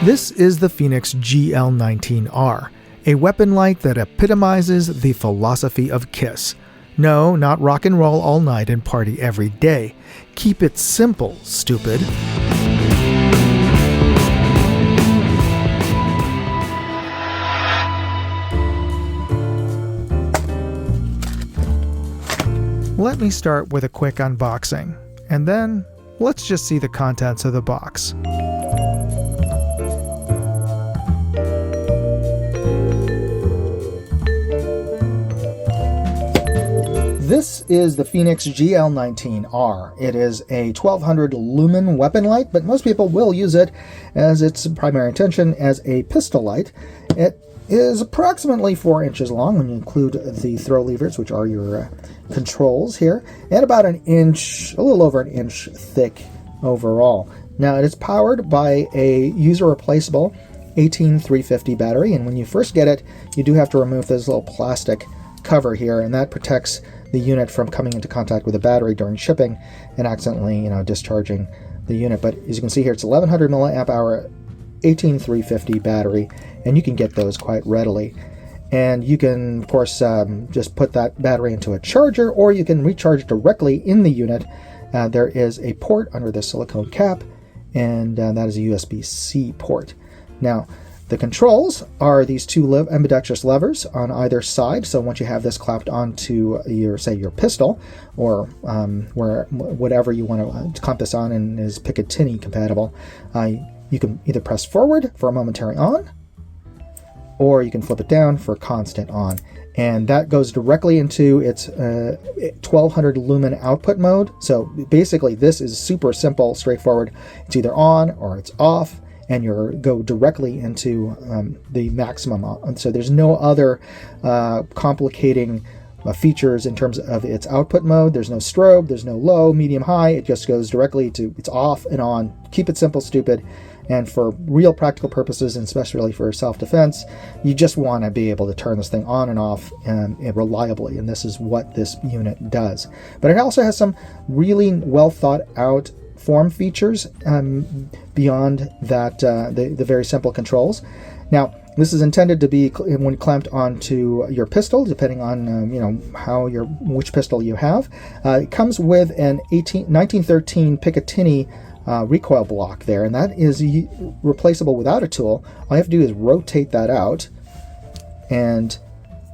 This is the Fenix GL19R, a weapon light that epitomizes the philosophy of KISS. No, not rock and roll all night and party every day. Keep it simple, stupid. Let me start with a quick unboxing, and then let's just see the contents of the box. This is the Fenix GL19R. It is a 1200 lumen weapon light, but most people will use it as its primary intention as a pistol light. It is approximately 4 inches long when you include the throw levers, which are your controls here, and about an inch, a little over an inch thick overall. Now it is powered by a user replaceable 18350 battery, and when you first get it, you do have to remove this little plastic cover here, and that protects the unit from coming into contact with the battery during shipping and accidentally, discharging the unit. But as you can see here, it's 1100 milliamp hour 18350 battery, and you can get those quite readily. And you can, of course, just put that battery into a charger, or you can recharge directly in the unit. There is a port under the silicone cap, and that is a USB-C port. Now, the controls are these two ambidextrous levers on either side. So once you have this clamped onto your pistol, or whatever you want to clamp this on and is Picatinny compatible, you can either press forward for a momentary on, or you can flip it down for constant on. And that goes directly into its 1200 lumen output mode. So basically this is super simple, straightforward. It's either on or it's off, and you go directly into the maximum. So there's no other complicating features in terms of its output mode. There's no strobe, there's no low, medium, high. It just goes directly to it's off and on. Keep it simple, stupid. And for real practical purposes, and especially for self-defense, you just want to be able to turn this thing on and off reliably, and this is what this unit does. But it also has some really well thought out form features beyond that, the very simple controls. Now, this is intended to be when clamped onto your pistol, depending on which pistol you have. It comes with an 1913 Picatinny recoil block there, and that is replaceable without a tool. All you have to do is rotate that out, and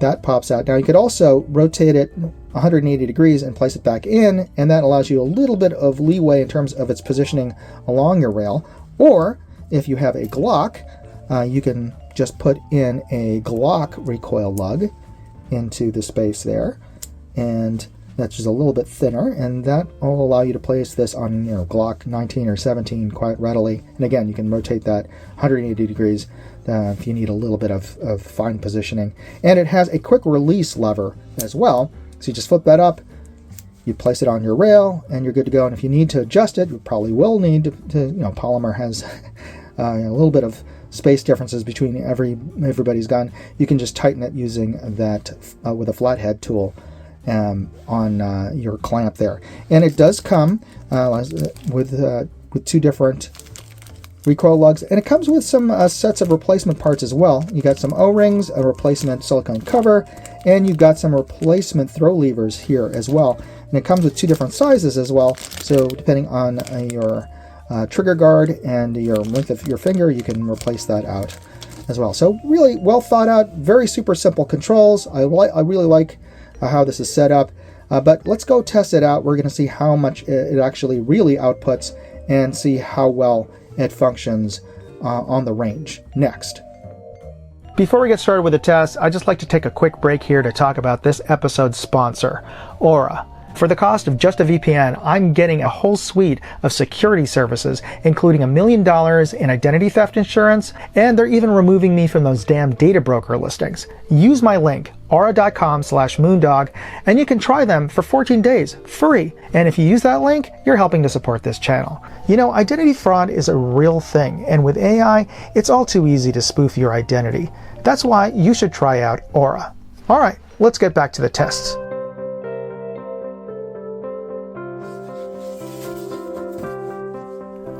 that pops out. Now you could also rotate it 180 degrees and place it back in, and that allows you a little bit of leeway in terms of its positioning along your rail. Or if you have a Glock, you can just put in a Glock recoil lug into the space there, and that's just a little bit thinner, and that will allow you to place this on Glock 19 or 17 quite readily. And again, you can rotate that 180 degrees if you need a little bit of fine positioning. And it has a quick release lever as well. So you just flip that up, you place it on your rail, and you're good to go. And if you need to adjust it, you probably will need to polymer has a little bit of space differences between everybody's gun. You can just tighten it using that with a flathead tool on your clamp there. And it does come with two different recoil lugs, and it comes with some sets of replacement parts as well. You got some O-rings, a replacement silicone cover, and you've got some replacement throw levers here as well. And it comes with two different sizes as well, so depending on your trigger guard and your length of your finger, you can replace that out as well. So really well thought out, very super simple controls. I really like how this is set up, but let's go test it out. We're going to see how much it actually really outputs and see how well it functions on the range next. Before we get started with the test, I'd just like to take a quick break here to talk about this episode's sponsor, Aura. For the cost of just a VPN, I'm getting a whole suite of security services, including $1 million in identity theft insurance, and they're even removing me from those damn data broker listings. Use my link, aura.com/moondog, and you can try them for 14 days, free. And if you use that link, you're helping to support this channel. Identity fraud is a real thing, and with AI, it's all too easy to spoof your identity. That's why you should try out Aura. All right, let's get back to the tests.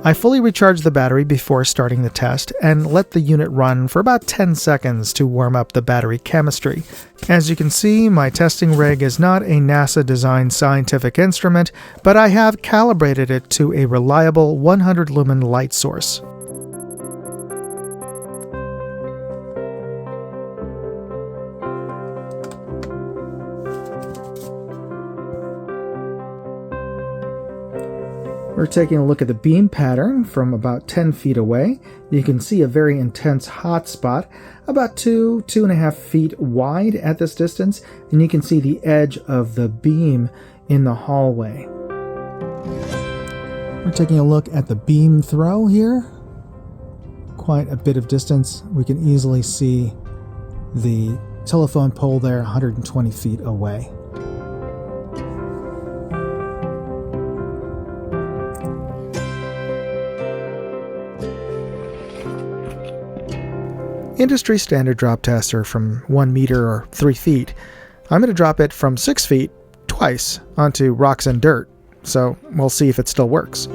I fully recharged the battery before starting the test and let the unit run for about 10 seconds to warm up the battery chemistry. As you can see, my testing rig is not a NASA-designed scientific instrument, but I have calibrated it to a reliable 100 lumen light source. We're taking a look at the beam pattern from about 10 feet away. You can see a very intense hot spot, about 2.5 feet wide at this distance, and you can see the edge of the beam in the hallway. We're taking a look at the beam throw here. Quite a bit of distance. We can easily see the telephone pole there 120 feet away. Industry standard drop tests are from 1 meter or 3 feet. I'm going to drop it from 6 feet twice onto rocks and dirt, so we'll see if it still works.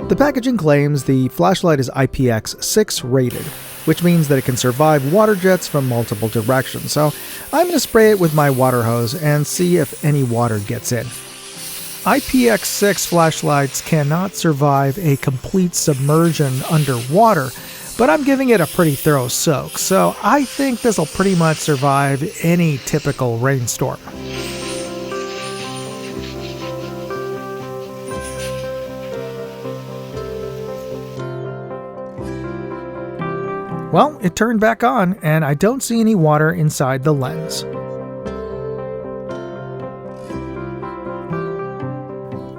The packaging claims the flashlight is IPX6 rated, which means that it can survive water jets from multiple directions, so I'm going to spray it with my water hose and see if any water gets in. IPX6 flashlights cannot survive a complete submersion underwater, but I'm giving it a pretty thorough soak, so I think this will pretty much survive any typical rainstorm. Well, it turned back on, and I don't see any water inside the lens.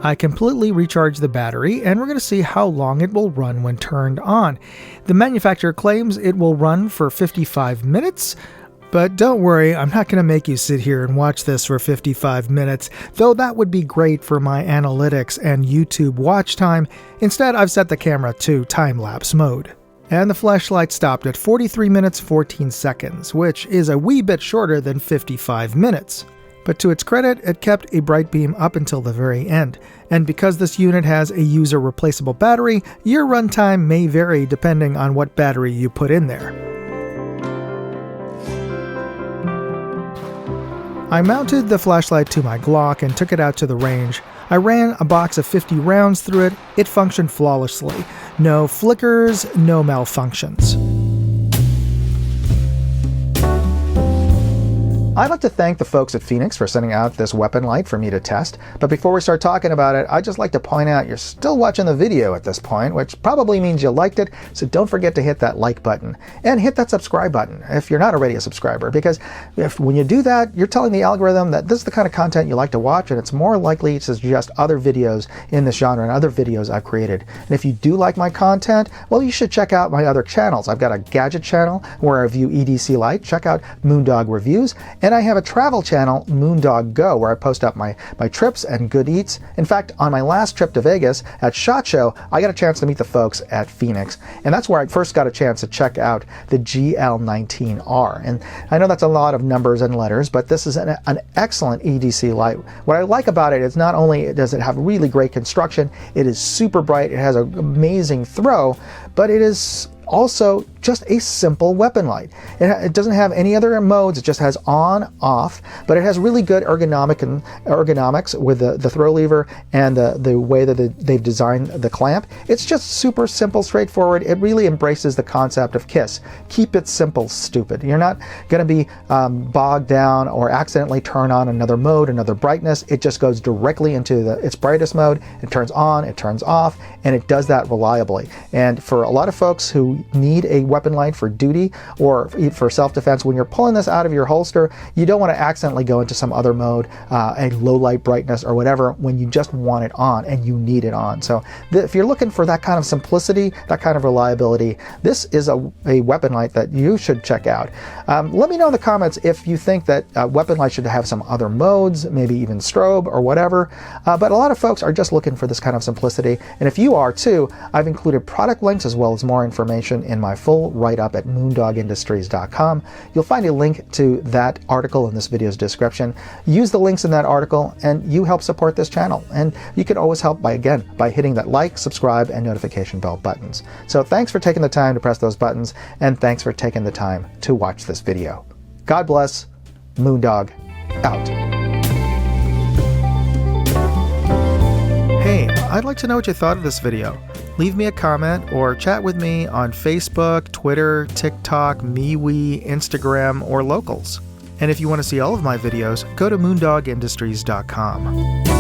I completely recharged the battery, and we're going to see how long it will run when turned on. The manufacturer claims it will run for 55 minutes, but don't worry, I'm not going to make you sit here and watch this for 55 minutes, though that would be great for my analytics and YouTube watch time. Instead, I've set the camera to time-lapse mode. And the flashlight stopped at 43 minutes 14 seconds, which is a wee bit shorter than 55 minutes. But to its credit, it kept a bright beam up until the very end. And because this unit has a user replaceable battery, your runtime may vary depending on what battery you put in there. I mounted the flashlight to my Glock and took it out to the range. I ran a box of 50 rounds through it. It functioned flawlessly. No flickers, no malfunctions. I'd like to thank the folks at Fenix for sending out this weapon light for me to test, but before we start talking about it, I'd just like to point out you're still watching the video at this point, which probably means you liked it, so don't forget to hit that like button, and hit that subscribe button if you're not already a subscriber, because when you do that, you're telling the algorithm that this is the kind of content you like to watch, and it's more likely to suggest other videos in this genre and other videos I've created. And if you do like my content, well, you should check out my other channels. I've got a gadget channel where I review EDC Lite. Check out Moondog Reviews. And I have a travel channel, Moondog Go, where I post up my trips and good eats. In fact, on my last trip to Vegas at SHOT Show, I got a chance to meet the folks at Fenix. And that's where I first got a chance to check out the GL19R. And I know that's a lot of numbers and letters, but this is an excellent EDC light. What I like about it is not only does it have really great construction, it is super bright, it has an amazing throw, but it is also just a simple weapon light. It doesn't have any other modes, it just has on, off, but it has really good ergonomics with the throw lever and the way that they've designed the clamp. It's just super simple, straightforward. It really embraces the concept of KISS. Keep it simple, stupid. You're not going to be bogged down or accidentally turn on another mode, another brightness. It just goes directly into its brightest mode. It turns on, it turns off, and it does that reliably. And for a lot of folks who need a weapon light for duty or for self-defense, when you're pulling this out of your holster, you don't want to accidentally go into some other mode, a low light brightness or whatever, when you just want it on and you need it on. So if you're looking for that kind of simplicity, that kind of reliability, this is a weapon light that you should check out. Let me know in the comments if you think that weapon light should have some other modes, maybe even strobe or whatever, but a lot of folks are just looking for this kind of simplicity, and if you are too, I've included product links as well as more information in my full full write-up at moondogindustries.com. You'll find a link to that article in this video's description. Use the links in that article and you help support this channel. And you can always help by hitting that like, subscribe, and notification bell buttons. So thanks for taking the time to press those buttons, and thanks for taking the time to watch this video. God bless. Moondog out. Hey, I'd like to know what you thought of this video. Leave me a comment or chat with me on Facebook, Twitter, TikTok, MeWe, Instagram, or Locals. And if you want to see all of my videos, go to moondogindustries.com.